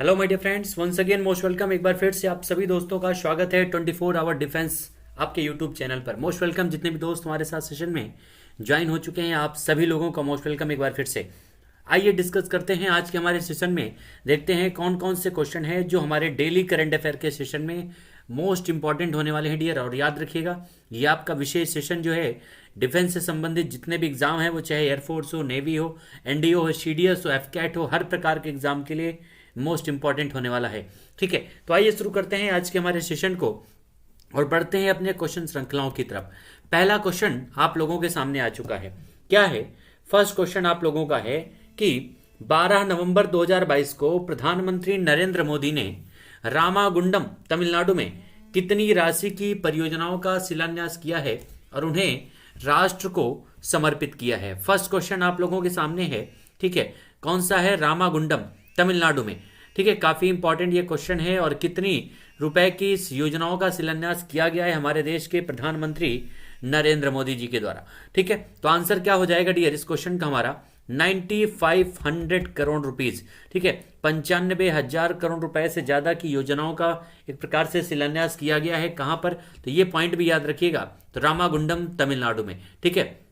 Hello my dear friends, once again most welcome. एक बार फिर से आप सभी दोस्तों का स्वागत है 24 आवर डिफेंस आपके यूट्यूब चैनल पर। Most welcome. जितने भी दोस्त हमारे साथ सेशन में ज्वाइन हो चुके हैं, आप सभी लोगों का मोस्ट वेलकम एक बार फिर से। आइए डिस्कस करते हैं आज के हमारे सेशन में। देखते हैं कौन कौन से क्वेश्चन हैं जो हमारे डेली करंट अफेयर के सेशन में मोस्ट इंपॉर्टेंट होने वाले हैं डियर। और याद रखिएगा, ये आपका विशेष सेशन जो है डिफेंस से संबंधित जितने भी एग्जाम हैं, वो चाहे एयरफोर्स हो, नेवी हो, एनडीओ हो, सीडीएस हो, एफकैट हो, हर प्रकार के एग्जाम के लिए मोस्ट इंपॉर्टेंट होने वाला है। ठीक है, तो आइए शुरू करते हैं आज के हमारे सेशन को और बढ़ते हैं अपने क्वेश्चन श्रृंखलाओं की तरफ। पहला क्वेश्चन आप लोगों के सामने आ चुका है। क्या है? फर्स्ट क्वेश्चन आप लोगों का है कि 12 नवंबर 2022 को प्रधानमंत्री नरेंद्र मोदी ने रामागुंडम तमिलनाडु में कितनी राशि की परियोजनाओं का शिलान्यास किया है और उन्हें राष्ट्र को समर्पित किया है? फर्स्ट क्वेश्चन आप लोगों के सामने है। ठीक है, कौन सा है? रामागुंडम तमिलनाडु में। ठीक है, काफी इंपॉर्टेंट ये क्वेश्चन है। और कितनी रुपए की इस योजनाओं का शिलान्यास किया गया है हमारे देश के प्रधानमंत्री नरेंद्र मोदी जी के द्वारा? ठीक है, तो आंसर क्या हो जाएगा डियर इस क्वेश्चन का हमारा? 9500 करोड़ रुपीज। ठीक है, 95,000 करोड़ रुपए से ज्यादा की योजनाओं का एक प्रकार से शिलान्यास किया गया है। कहां पर? तो ये पॉइंट भी याद रखिएगा, तो रामागुंडम तमिलनाडु में। ठीक है,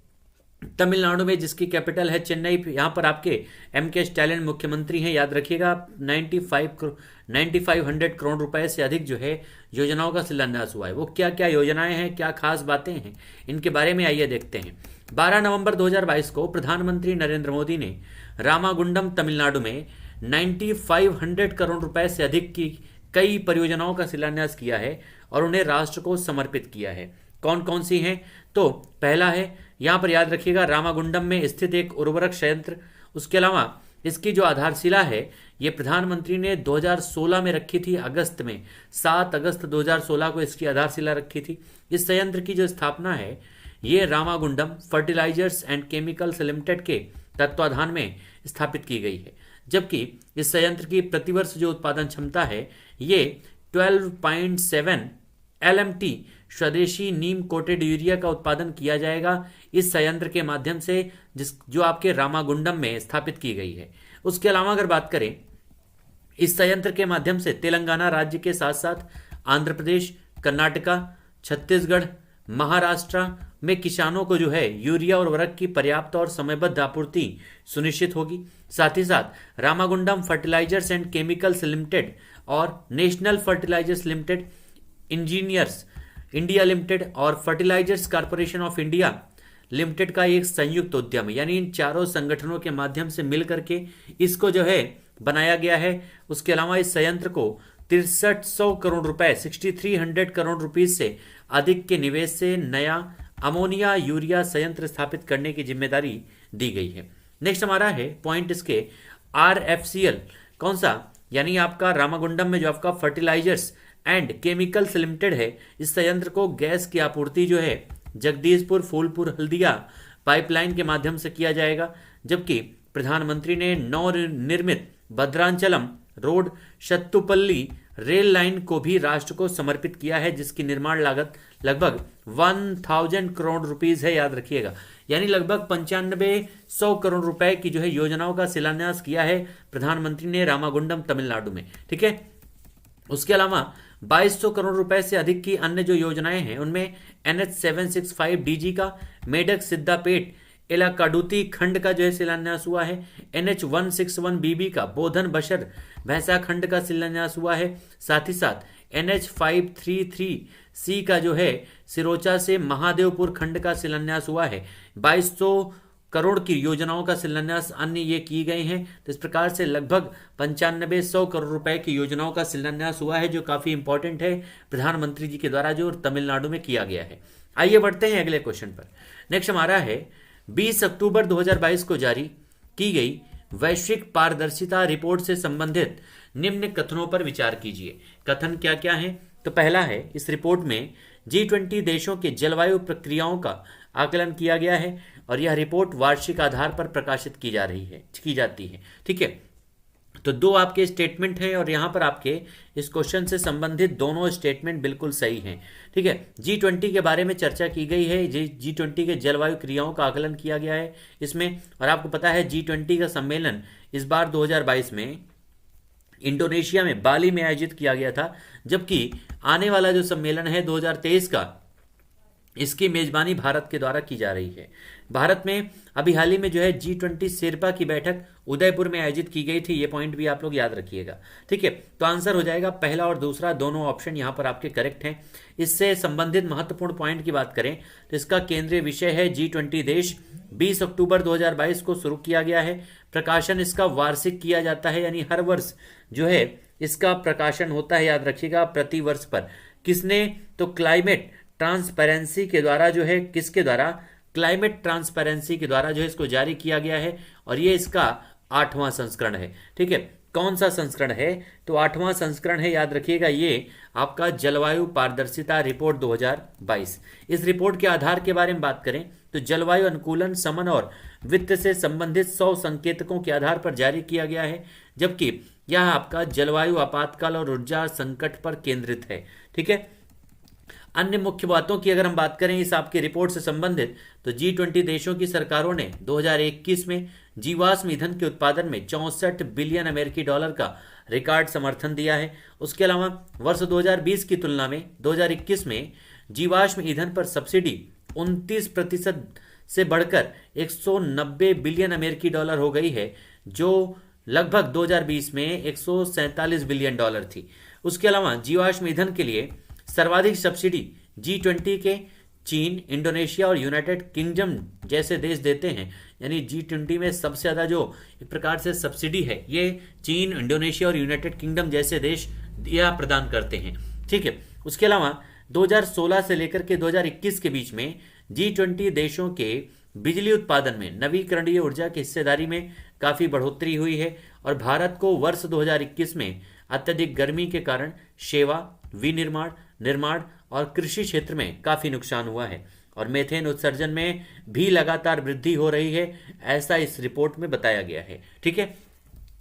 तमिलनाडु में, जिसकी कैपिटल है चेन्नई। यहाँ पर आपके के स्टालिन मुख्यमंत्री हैं। याद रखिएगा, 9500 करोड़ रुपए से अधिक जो है योजनाओं का शिलान्यास हुआ है। वो क्या क्या योजनाएं हैं, क्या खास बातें हैं, इनके बारे में आइए देखते हैं। 12 नवंबर 2022 को प्रधानमंत्री नरेंद्र मोदी ने रामागुंडम तमिलनाडु में 9500 करोड़ रुपए से अधिक की कई परियोजनाओं का शिलान्यास किया है और उन्हें राष्ट्र को समर्पित किया है। कौन कौन सी हैं? तो पहला है, यहां पर याद रखिएगा, रामागुंडम में स्थित एक उर्वरक संयंत्र। उसके अलावा इसकी जो आधारशिला है, ये प्रधानमंत्री ने 2016 में रखी थी, अगस्त में, 7 अगस्त 2016 को इसकी आधारशिला रखी थी। इस संयंत्र की जो स्थापना है, ये Ramagundam fertilisers and chemicals limited के तत्वाधान में स्थापित की गई है। जबकि इस संयंत्र की प्रतिवर्ष जो उत्पादन क्षमता है, ये 12.7 LMT स्वदेशी नीम कोटेड यूरिया का उत्पादन किया जाएगा इस संयंत्र के माध्यम से, जो आपके रामागुंडम में स्थापित की गई है। उसके अलावा अगर बात करें, इस संयंत्र के माध्यम से तेलंगाना राज्य के साथ साथ आंध्र प्रदेश, कर्नाटका, छत्तीसगढ़, महाराष्ट्र में किसानों को जो है यूरिया और उर्वरक की पर्याप्त और समयबद्ध आपूर्ति सुनिश्चित होगी। साथ ही साथ Ramagundam fertilisers and chemicals limited और national fertilisers limited, engineers India limited और fertilisers corporation of India limited का एक संयुक्त उद्यम है। यानी इन चारों संगठनों के माध्यम से मिलकर के इसको जो है बनाया गया है। उसके अलावा इस संयंत्र को 6300 करोड़ रुपए 6300 करोड़ रुपीज से अधिक के निवेश से नया अमोनिया यूरिया संयंत्र स्थापित करने की जिम्मेदारी दी गई है। नेक्स्ट हमारा है पॉइंट इसके RFCL। कौन सा? यानी आपका रामागुंडम में जो आपका फर्टिलाइजर्स एंड केमिकल्स लिमिटेड है, इस संयंत्र को गैस की आपूर्ति जो है जगदीशपुर, फूलपुर, हल्दिया पाइपलाइन के माध्यम से किया जाएगा। जबकि प्रधानमंत्री ने नवनिर्मित भद्रांचलम रोड शत्तुपल्ली रेल लाइन को भी राष्ट्र को समर्पित किया है, जिसकी निर्माण लागत लगभग 1000 करोड़ रुपीज है। याद रखिएगा, यानी लगभग 9500 करोड़ रुपए की जो है योजनाओं का शिलान्यास किया है प्रधानमंत्री ने रामागुंडम तमिलनाडु में। ठीक है, उसके अलावा 2200 करोड़ रुपए से अधिक की अन्य जो योजनाएं हैं, उनमें NH765 DG का मेडक सिद्धापेट एलाकाडुती खंड का जो है शिलान्यास हुआ है। NH161 BB का बोधन बशर भैंसा खंड का शिलान्यास हुआ है। साथ ही साथ NH533C का जो है सिरोचा से महादेवपुर खंड का शिलान्यास हुआ है। 2200 करोड़ की योजनाओं का शिलान्यास अन्य ये की गई हैं। तो इस प्रकार से लगभग 9500 करोड़ रुपए की योजनाओं का शिलान्यास हुआ है, जो काफी इंपॉर्टेंट है प्रधानमंत्री जी के द्वारा जो तमिलनाडु में किया गया है। आइए बढ़ते हैं अगले क्वेश्चन पर। नेक्स्ट हमारा है 20 अक्टूबर 2022 को जारी की गई वैश्विक पारदर्शिता रिपोर्ट से संबंधित निम्न कथनों पर विचार कीजिए। कथन क्या क्या है? तो पहला है, इस रिपोर्ट में G20 देशों के जलवायु प्रक्रियाओं का आकलन किया गया है और यह रिपोर्ट वार्षिक आधार पर प्रकाशित की जाती है। ठीक है, तो दो आपके स्टेटमेंट हैं और यहां पर आपके इस क्वेश्चन से संबंधित दोनों स्टेटमेंट बिल्कुल सही हैं। ठीक है, G20 के बारे में चर्चा की गई है, G20 के जलवायु क्रियाओं का आकलन किया गया है इसमें। और आपको पता है G20 का सम्मेलन इस बार 2022 में इंडोनेशिया में बाली में आयोजित किया गया था। जबकि आने वाला जो सम्मेलन है 2023 का, इसकी मेजबानी भारत के द्वारा की जा रही है। भारत में अभी हाल ही में जो है G20 शेरपा की बैठक उदयपुर में आयोजित की गई थी, ये पॉइंट भी आप लोग याद रखिएगा। ठीक है, तो आंसर हो जाएगा पहला और दूसरा, दोनों ऑप्शन यहाँ पर आपके करेक्ट हैं। इससे संबंधित महत्वपूर्ण पॉइंट की बात करें तो इसका केंद्रीय विषय है G20 देश। 20 अक्टूबर 2022 को शुरू किया गया है। प्रकाशन इसका वार्षिक किया जाता है, यानी हर वर्ष जो है इसका प्रकाशन होता है, याद रखिएगा, प्रति वर्ष पर। किसने? तो क्लाइमेट ट्रांसपेरेंसी के द्वारा जो है, किसके द्वारा? क्लाइमेट ट्रांसपेरेंसी के द्वारा जो है इसको जारी किया गया है, और ये इसका 8वां संस्करण है। ठीक है, कौन सा संस्करण है? तो 8वां संस्करण है, याद रखिएगा, ये आपका जलवायु पारदर्शिता रिपोर्ट 2022। इस रिपोर्ट के आधार के बारे में बात करें तो जलवायु अनुकूलन, समन और वित्त से संबंधित 100 संकेतकों के आधार पर जारी किया गया है, जबकि यह आपका जलवायु आपातकाल और ऊर्जा संकट पर केंद्रित है। ठीक है, अन्य मुख्य बातों की अगर हम बात करें इस आपकी रिपोर्ट से संबंधित, तो G20 देशों की सरकारों ने 2021 में जीवाश्म ईंधन के उत्पादन में 64 बिलियन अमेरिकी डॉलर का रिकॉर्ड समर्थन दिया है। उसके अलावा वर्ष 2020 की तुलना में 2021 में जीवाश्म ईंधन पर सब्सिडी 29% से बढ़कर 190 बिलियन अमेरिकी डॉलर हो गई है, जो लगभग 2020 में 147 बिलियन डॉलर थी। उसके अलावा जीवाश्म ईंधन के लिए सर्वाधिक सब्सिडी G20 के चीन, इंडोनेशिया और यूनाइटेड किंगडम जैसे देश देते हैं। यानी G20 में सबसे ज़्यादा जो एक प्रकार से सब्सिडी है ये चीन, इंडोनेशिया और यूनाइटेड किंगडम जैसे देश यह प्रदान करते हैं। ठीक है, उसके अलावा 2016 से लेकर के 2021 के बीच में G20 देशों के बिजली उत्पादन में नवीकरणीय ऊर्जा की हिस्सेदारी में काफ़ी बढ़ोतरी हुई है, और भारत को वर्ष 2021 में अत्यधिक गर्मी के कारण सेवा, विनिर्माण, निर्माण और कृषि क्षेत्र में काफ़ी नुकसान हुआ है, और मीथेन उत्सर्जन में भी लगातार वृद्धि हो रही है, ऐसा इस रिपोर्ट में बताया गया है। ठीक है,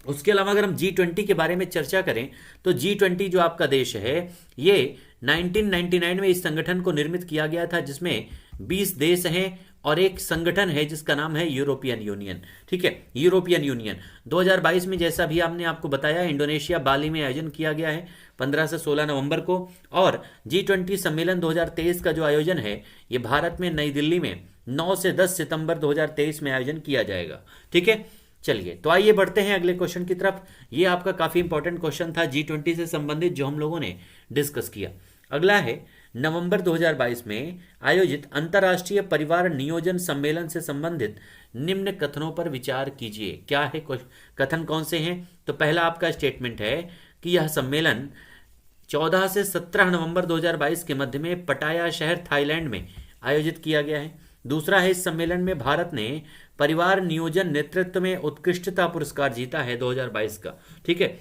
उसके अलावा अगर हम G20 के बारे में चर्चा करें तो G20 जो आपका देश है ये 1999 में इस संगठन को निर्मित किया गया था, जिसमें 20 देश हैं और एक संगठन है जिसका नाम है यूरोपियन यूनियन। ठीक है, यूरोपियन यूनियन 2022 में, जैसा भी हमने आपको बताया, इंडोनेशिया बाली में आयोजन किया गया है 15 से 16 नवंबर को, और G20 सम्मेलन 2023 का जो आयोजन है ये भारत में नई दिल्ली में 9 से 10 सितंबर 2023 में आयोजन किया जाएगा। ठीक है, चलिए तो आइए बढ़ते हैं अगले क्वेश्चन की तरफ। ये आपका काफ़ी इंपॉर्टेंट क्वेश्चन था G20 से संबंधित जो हम लोगों ने डिस्कस किया। अगला है नवंबर 2022 में आयोजित अंतर्राष्ट्रीय परिवार नियोजन सम्मेलन से संबंधित निम्न कथनों पर विचार कीजिए। क्या है कथन, कौन से हैं? तो पहला आपका स्टेटमेंट है कि यह सम्मेलन 14 से 17 नवंबर 2022 के मध्य में पटाया शहर, थाईलैंड में आयोजित किया गया है। दूसरा है, इस सम्मेलन में भारत ने परिवार नियोजन नेतृत्व में उत्कृष्टता पुरस्कार जीता है 2022 का। ठीक है,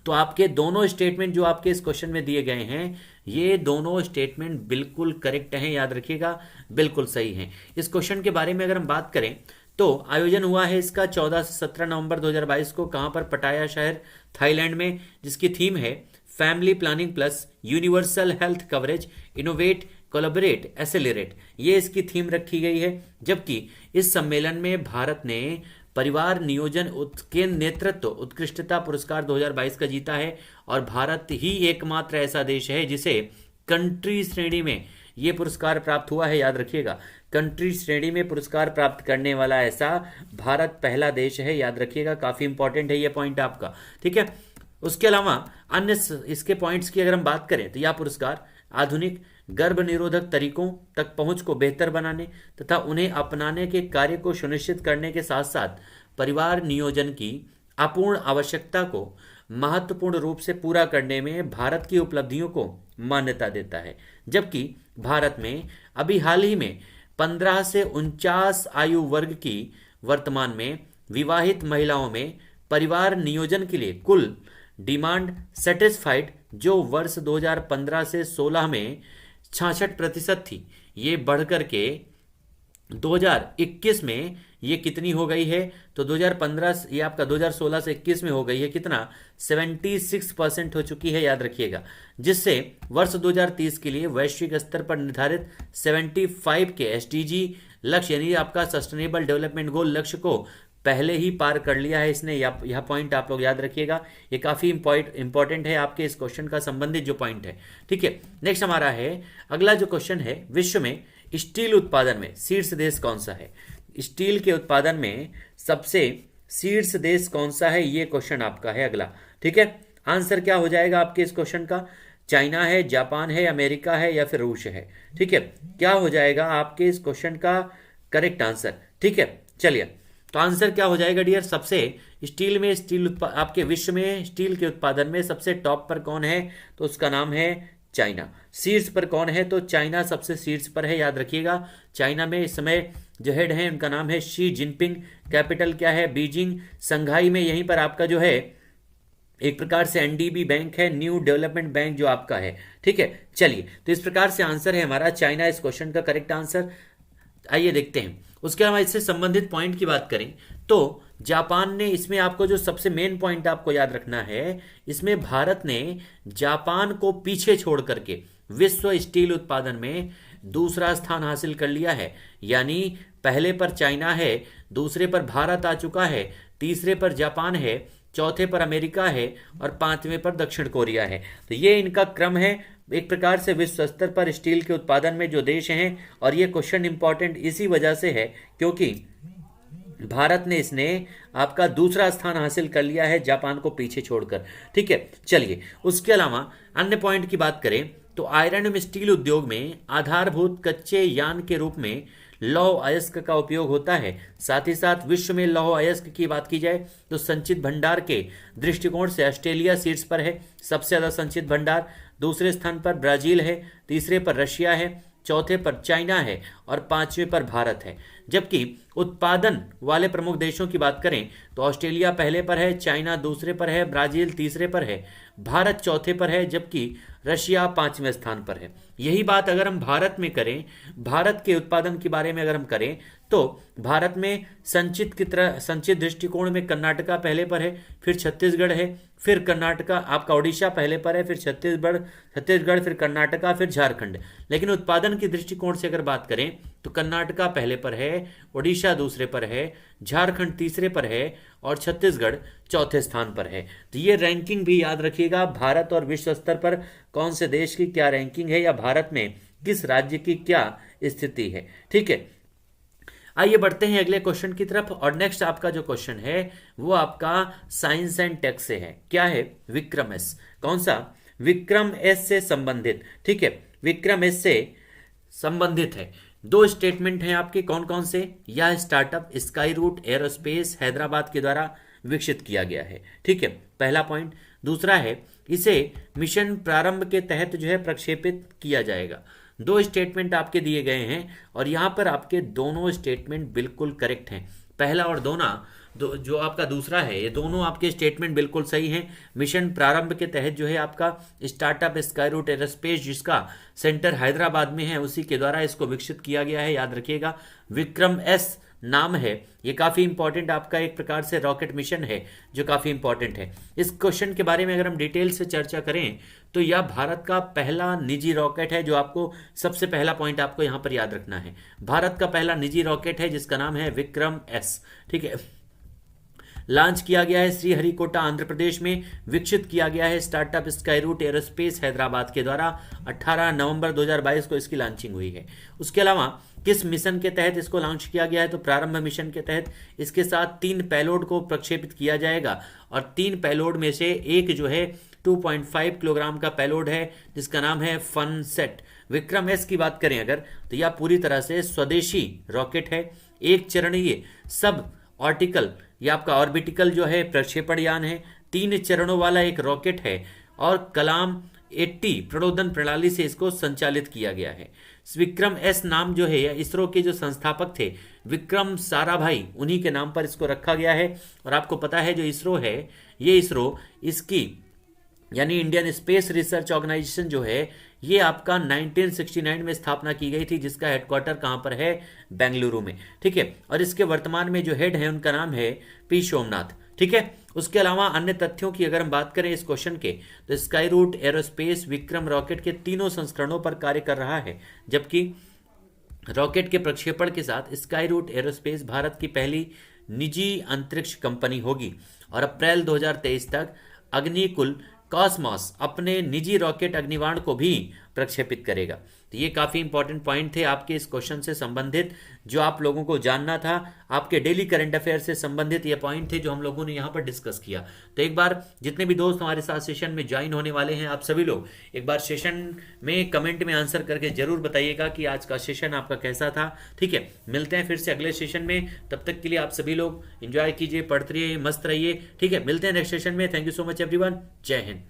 तो आपके दोनों स्टेटमेंट जो आपके इस क्वेश्चन में दिए गए हैं ये दोनों स्टेटमेंट बिल्कुल करेक्ट हैं, याद रखिएगा, बिल्कुल सही हैं। इस क्वेश्चन के बारे में अगर हम बात करें तो आयोजन हुआ है इसका 14 से 17 नवंबर 2022 को, कहां पर? पटाया शहर, थाईलैंड में, जिसकी थीम है family planning plus universal health coverage, innovate, collaborate, accelerate, ये इसकी थीम रखी गई है। जबकि इस सम्मेलन में भारत ने परिवार नियोजन के नेतृत्व उत्कृष्टता पुरस्कार 2022 का जीता है, और भारत ही एकमात्र ऐसा देश है जिसे कंट्री श्रेणी में ये पुरस्कार प्राप्त हुआ है, याद रखिएगा, कंट्री श्रेणी में पुरस्कार प्राप्त करने वाला ऐसा भारत पहला देश है, याद रखिएगा, काफ़ी इंपॉर्टेंट है ये पॉइंट आपका। ठीक है, उसके अलावा अन्य इसके पॉइंट्स की अगर हम बात करें तो यह पुरस्कार आधुनिक गर्भ निरोधक तरीकों तक पहुंच को बेहतर बनाने तथा उन्हें अपनाने के कार्य को सुनिश्चित करने के साथ साथ परिवार नियोजन की अपूर्ण आवश्यकता को महत्वपूर्ण रूप से पूरा करने में भारत की उपलब्धियों को मान्यता देता है। जबकि भारत में अभी हाल ही में 15 से 49 आयु वर्ग की वर्तमान में विवाहित महिलाओं में परिवार नियोजन के लिए कुल डिमांड सेटिस्फाइड जो वर्ष 2015 से 16 में 66% थी, ये बढ़कर के 2021 में ये कितनी हो गई है? तो 2015 ये आपका 2016 से 21 में हो गई है कितना? 76% हो चुकी है, याद रखिएगा, जिससे वर्ष 2030 के लिए वैश्विक स्तर पर निर्धारित 75 के SDG लक्ष्य यानी आपका सस्टेनेबल डेवलपमेंट गोल लक्ष्य को पहले ही पार कर लिया है इसने। यह पॉइंट आप लोग याद रखिएगा, ये काफ़ी इंपॉर्टेंट है आपके इस क्वेश्चन का संबंधित जो पॉइंट है। ठीक है, नेक्स्ट हमारा है अगला जो क्वेश्चन है, विश्व में स्टील उत्पादन में शीर्ष देश कौन सा है? स्टील के उत्पादन में सबसे शीर्ष देश कौन सा है, ये क्वेश्चन आपका है अगला। ठीक है, आंसर क्या हो जाएगा आपके इस क्वेश्चन का? चाइना है, जापान है, अमेरिका है या फिर रूस है? ठीक है, क्या हो जाएगा आपके इस क्वेश्चन का करेक्ट आंसर? ठीक है, चलिए तो आंसर क्या हो जाएगा डियर? सबसे स्टील में आपके विश्व में स्टील के उत्पादन में सबसे टॉप पर कौन है? तो उसका नाम है चाइना। शीर्ष पर कौन है? तो चाइना सबसे शीर्ष पर है, याद रखिएगा। चाइना में इस समय जो हेड है उनका नाम है शी जिनपिंग। कैपिटल क्या है? बीजिंग। संघाई में यहीं पर आपका जो है एक प्रकार से एनडीबी बैंक है, न्यू डेवलपमेंट बैंक जो आपका है। ठीक है, चलिए तो इस प्रकार से आंसर है हमारा चाइना इस क्वेश्चन का करेक्ट आंसर। आइए देखते हैं। उसके अलावा इससे संबंधित पॉइंट की बात करें तो जापान ने, इसमें आपको जो सबसे मेन पॉइंट आपको याद रखना है, इसमें भारत ने जापान को पीछे छोड़ करके विश्व स्टील उत्पादन में दूसरा स्थान हासिल कर लिया है। यानी पहले पर चाइना है, दूसरे पर भारत आ चुका है, तीसरे पर जापान है, चौथे पर अमेरिका है और पांचवें पर दक्षिण कोरिया है। तो ये इनका क्रम है एक प्रकार से विश्व स्तर पर स्टील के उत्पादन में जो देश हैं। और ये क्वेश्चन इंपॉर्टेंट इसी वजह से है क्योंकि भारत ने इसने आपका दूसरा स्थान हासिल कर लिया है जापान को पीछे छोड़कर। ठीक है, चलिए उसके अलावा अन्य पॉइंट की बात करें तो आयरन एवं स्टील उद्योग में आधारभूत कच्चे यान के रूप में लौह अयस्क का उपयोग होता है। साथ ही साथ विश्व में लौह अयस्क की बात की जाए तो संचित भंडार के दृष्टिकोण से ऑस्ट्रेलिया शीर्ष पर है, सबसे ज्यादा संचित भंडार। दूसरे स्थान पर ब्राजील है, तीसरे पर रशिया है, चौथे पर चाइना है और पांचवें पर भारत है। जबकि उत्पादन वाले प्रमुख देशों की बात करें तो ऑस्ट्रेलिया पहले पर है, चाइना दूसरे पर है, ब्राजील तीसरे पर है, भारत चौथे पर है, जबकि रशिया पांचवें स्थान पर है। यही बात अगर हम भारत में करें, भारत के उत्पादन के बारे में अगर हम करें तो भारत में संचित दृष्टिकोण में कर्नाटका पहले पर है, फिर छत्तीसगढ़ है, फिर कर्नाटका आपका उड़ीसा पहले पर है, फिर छत्तीसगढ़, फिर कर्नाटका, फिर झारखंड। लेकिन उत्पादन के दृष्टिकोण से अगर बात करें तो कर्नाटका पहले पर है, उड़ीसा दूसरे पर है, झारखंड तीसरे पर है और छत्तीसगढ़ चौथे स्थान पर है। तो ये रैंकिंग भी याद रखिएगा, भारत और विश्व स्तर पर कौन से देश की क्या रैंकिंग है या भारत में किस राज्य की क्या स्थिति है। ठीक है, आइए बढ़ते हैं अगले क्वेश्चन की तरफ। और नेक्स्ट आपका जो क्वेश्चन है वो आपका साइंस एंड टेक से है। क्या है? विक्रम एस। कौन सा? विक्रम एस से संबंधित। ठीक है, विक्रम एस से संबंधित है। दो स्टेटमेंट हैं आपके, कौन कौन से? यह startup Skyroot Aerospace Hyderabad के द्वारा विकसित किया गया है। ठीक है, पहला पॉइंट। दूसरा है इसे मिशन प्रारंभ के तहत जो है प्रक्षेपित किया जाएगा। दो स्टेटमेंट आपके दिए गए हैं और यहां पर आपके दोनों स्टेटमेंट बिल्कुल करेक्ट हैं। पहला और जो आपका दूसरा है, ये दोनों आपके स्टेटमेंट बिल्कुल सही हैं। मिशन प्रारंभ के तहत जो है आपका स्टार्टअप स्काई रूट एरोस्पेस, जिसका सेंटर हैदराबाद में है, उसी के द्वारा इसको विकसित किया गया है। याद रखिएगा, विक्रम एस नाम है। ये काफ़ी इंपॉर्टेंट आपका एक प्रकार से रॉकेट मिशन है जो काफ़ी इंपॉर्टेंट है। इस क्वेश्चन के बारे में अगर हम डिटेल से चर्चा करें तो यह भारत का पहला निजी रॉकेट है, जो आपको सबसे पहला पॉइंट आपको यहाँ पर याद रखना है। भारत का पहला निजी रॉकेट है जिसका नाम है विक्रम एस। ठीक है, लॉन्च किया गया है श्रीहरिकोटा आंध्र प्रदेश में। विकसित किया गया है startup Skyroot Aerospace Hyderabad के द्वारा। 18 नवंबर 2022 को इसकी लॉन्चिंग हुई है। उसके अलावा किस मिशन के तहत इसको लॉन्च किया गया है? तो प्रारंभ मिशन के तहत। इसके साथ 3 पेलोड को प्रक्षेपित किया जाएगा और 3 पेलोड में से एक जो है 2.5 किलोग्राम का पेलोड है जिसका नाम है फन सेट। विक्रम एस की बात करें अगर तो यह पूरी तरह से स्वदेशी रॉकेट है। एक चरणीय सब ऑर्टिकल या आपका ऑर्बिटिकल जो है प्रक्षेपण यान है। 3 चरणों वाला एक रॉकेट है और कलाम 80 प्रणोदन प्रणाली से इसको संचालित किया गया है। विक्रम एस नाम जो है इसरो के जो संस्थापक थे विक्रम साराभाई, उन्हीं के नाम पर इसको रखा गया है। और आपको पता है जो इसरो है, ये इसरो इसकी यानी इंडियन स्पेस रिसर्च ऑर्गेनाइजेशन जो है ये आपका 1969 में स्थापना की गई थी, जिसका हेडक्वार्टर कहाँ पर है? बेंगलुरु में। ठीक है, और इसके वर्तमान में जो हेड है उनका नाम है पी सोमनाथ। ठीक है, उसके अलावा अन्य तथ्यों की अगर हम बात करें इस क्वेश्चन के तो Skyroot Aerospace Vikram rocket के तीनों संस्करणों पर कार्य कर रहा है। जबकि रॉकेट के प्रक्षेपण के साथ स्काई रूट एरोस्पेस भारत की पहली निजी अंतरिक्ष कंपनी होगी और अप्रैल 2023 तक अग्निकुल कॉस्मोस अपने निजी रॉकेट अग्निबाण को भी प्रक्षेपित करेगा। तो ये काफ़ी इंपॉर्टेंट पॉइंट थे आपके इस क्वेश्चन से संबंधित, जो आप लोगों को जानना था। आपके डेली करंट अफेयर से संबंधित ये पॉइंट थे जो हम लोगों ने यहाँ पर डिस्कस किया। तो एक बार जितने भी दोस्त हमारे साथ सेशन में ज्वाइन होने वाले हैं, आप सभी लोग एक बार सेशन में कमेंट में आंसर करके जरूर बताइएगा कि आज का सेशन आपका कैसा था। ठीक है, मिलते हैं फिर से अगले सेशन में। तब तक के लिए आप सभी लोग एंजॉय कीजिए, पढ़ते रहिए, मस्त रहिए। ठीक है, मिलते हैं नेक्स्ट सेशन में। Thank you so much everyone. जय हिंद।